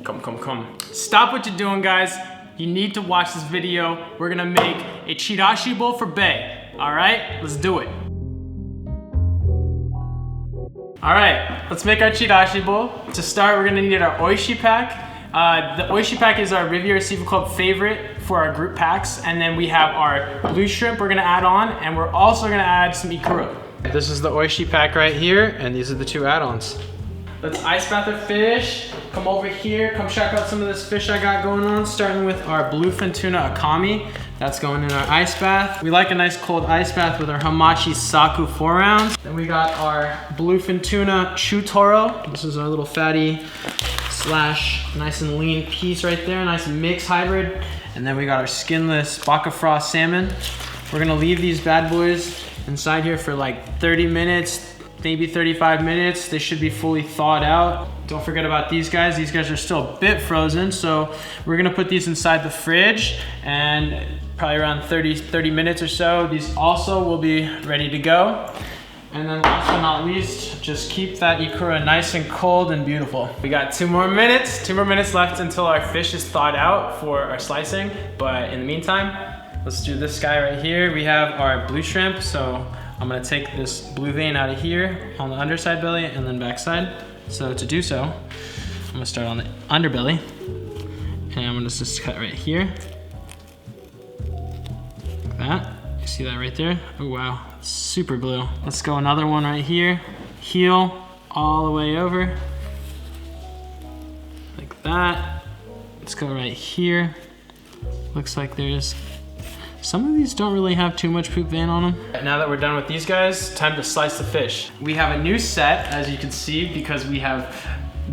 Come. Stop what you're doing, guys. You need to watch this video. We're gonna make a chirashi bowl for Bae. All right, let's do it. All right, let's make our chirashi bowl. To start, we're gonna need our oishi pack. The oishi pack is our Riviera Seafood Club favorite for our group packs. And then we have our blue shrimp we're gonna add on, and we're also gonna add some ikura. This is the oishi pack right here, and these are the two add-ons. Let's ice bath our fish. Come over here, come check out some of this fish I got going on, starting with our bluefin tuna akami. That's going in our ice bath. We like a nice cold ice bath with our hamachi saku 4 ounce. Then we got our bluefin tuna chutoro. This is our little fatty slash nice and lean piece right there, nice mix hybrid. And then we got our skinless baka frost salmon. We're gonna leave these bad boys inside here for like 30 minutes, maybe 35 minutes. They should be fully thawed out. Don't forget about these guys. These guys are still a bit frozen, so we're gonna put these inside the fridge, and probably around 30 minutes or so, these also will be ready to go. And then last but not least, just keep that ikura nice and cold and beautiful. We got 2 more minutes left until our fish is thawed out for our slicing. But in the meantime, let's do this guy right here. We have our blue shrimp, so I'm gonna take this blue vein out of here on the underside belly and then backside. So to do so, I'm gonna start on the underbelly, and I'm gonna just cut right here, like that. You see that right there? Oh wow, super blue. Let's go another one right here. Heel all the way over, like that. Let's go right here. Looks like there's, some of these don't really have too much poop vein on them. Now that we're done with these guys, time to slice the fish. We have a new set, as you can see, because we have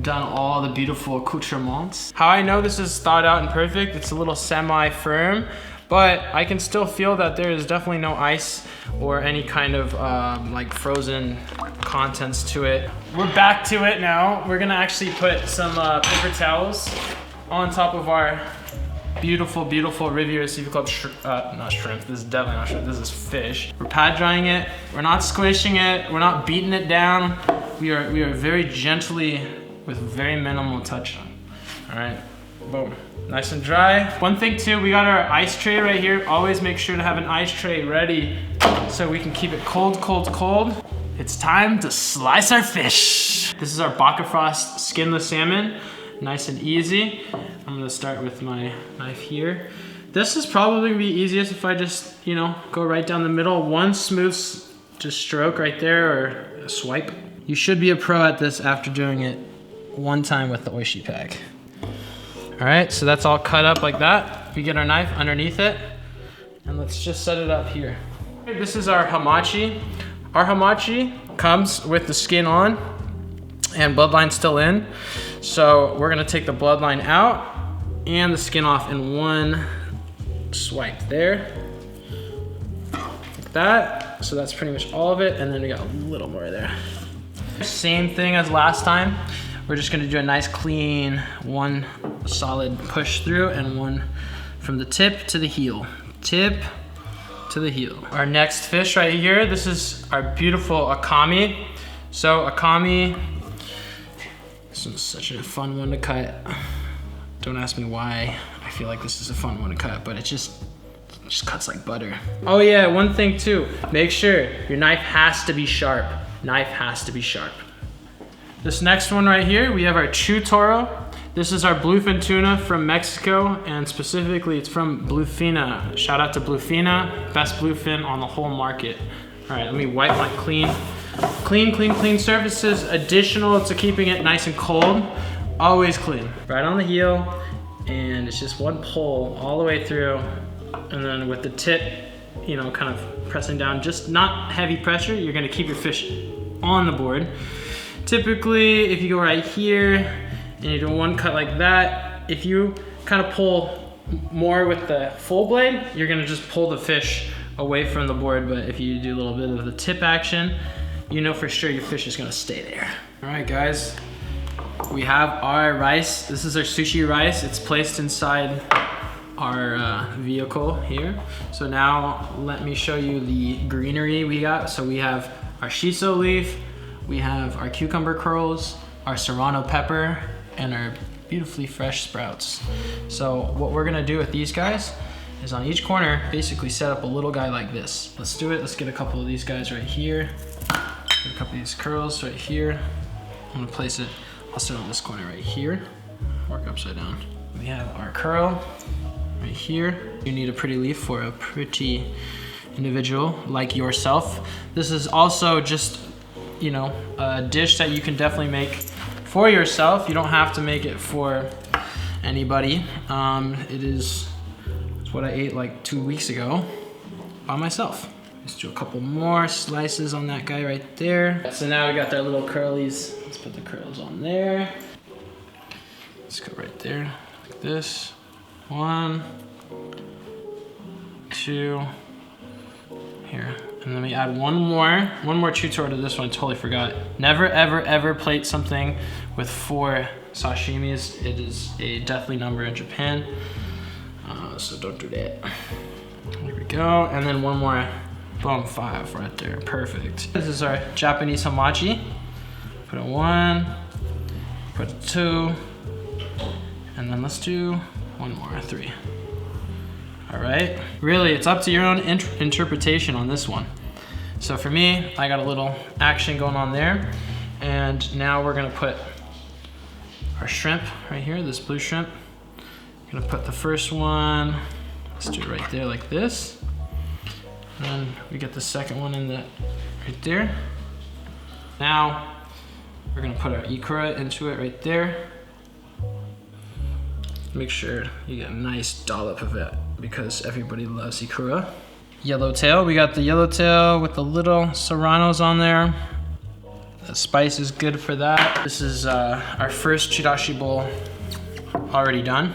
done all the beautiful accoutrements. How I know this is thawed out and perfect, it's a little semi-firm, but I can still feel that there is definitely no ice or any kind of like frozen contents to it. We're back to it now. We're gonna actually put some paper towels on top of our beautiful Riviera Seafood Club not shrimp. This is definitely not shrimp. This is fish. We're pad drying it. We're not squishing it. We're not beating it down. We are very gently, with very minimal touch. All right, boom. Nice and dry. One thing too, we got our ice tray right here. Always make sure to have an ice tray ready so we can keep it cold. It's time to slice our fish. This is our baka frost skinless salmon. Nice and easy. I'm gonna start with my knife here. This is probably gonna be easiest if I just, you know, go right down the middle. One smooth just stroke right there, or a swipe. You should be a pro at this after doing it one time with the oishi pack. All right, so that's all cut up like that. We get our knife underneath it, and let's just set it up here. This is our hamachi. Our hamachi comes with the skin on and bloodline still in. So we're gonna take the bloodline out and the skin off in one swipe there, like that. So that's pretty much all of it, and then we got a little more there. Same thing as last time. We're just gonna do a nice clean, one solid push through and one from the tip to the heel. Tip to the heel. Our next fish right here, this is our beautiful akami. So akami, this is such a fun one to cut. Don't ask me why I feel like this is a fun one to cut, but it just cuts like butter. Oh yeah, one thing too, make sure your knife has to be sharp. Knife has to be sharp. This next one right here, we have our chutoro. This is our bluefin tuna from Mexico, and specifically it's from Bluefina. Shout out to Bluefina, best bluefin on the whole market. All right, let me wipe my clean surfaces. Additional to keeping it nice and cold, always clean. Right on the heel, and it's just one pull all the way through, and then with the tip, you know, kind of pressing down, just not heavy pressure. You're gonna keep your fish on the board. Typically, if you go right here and you do one cut like that, if you kind of pull more with the full blade, you're gonna just pull the fish away from the board. But if you do a little bit of the tip action, you know for sure your fish is gonna stay there. All right, guys, we have our rice. This is our sushi rice. It's placed inside our vehicle here. So now let me show you the greenery we got. So we have our shiso leaf, we have our cucumber curls, our serrano pepper, and our beautifully fresh sprouts. So what we're gonna do with these guys is on each corner, basically set up a little guy like this. Let's do it. Let's get a couple of these guys right here. Get a couple of these curls right here. I'm gonna place it, I'll sit on this corner right here. Work upside down. We have our curl right here. You need a pretty leaf for a pretty individual like yourself. This is also just, you know, a dish that you can definitely make for yourself. You don't have to make it for anybody. It's what I ate like 2 weeks ago by myself. Let's do a couple more slices on that guy right there. So now we got their little curlies. Let's put the curls on there. Let's go right there, like this. 1, 2, here. And then we add one more chutor to this one. I totally forgot. Never, ever, ever plate something with 4 sashimis. It is a deathly number in Japan. So don't do that. Here we go. And then one more. Boom, 5 right there. Perfect. This is our Japanese hamachi. Put a 1, put a 2, and then let's do one more, 3. All right. Really, it's up to your own interpretation on this one. So for me, I got a little action going on there. And now we're gonna put our shrimp right here, this blue shrimp. Gonna put the first one, let's do it right there like this. And then we get the second one in the right there. Now we're gonna put our ikura into it right there. Make sure you get a nice dollop of it because everybody loves ikura. Yellowtail, we got the yellowtail with the little serranos on there. The spice is good for that. This is our first chirashi bowl already done.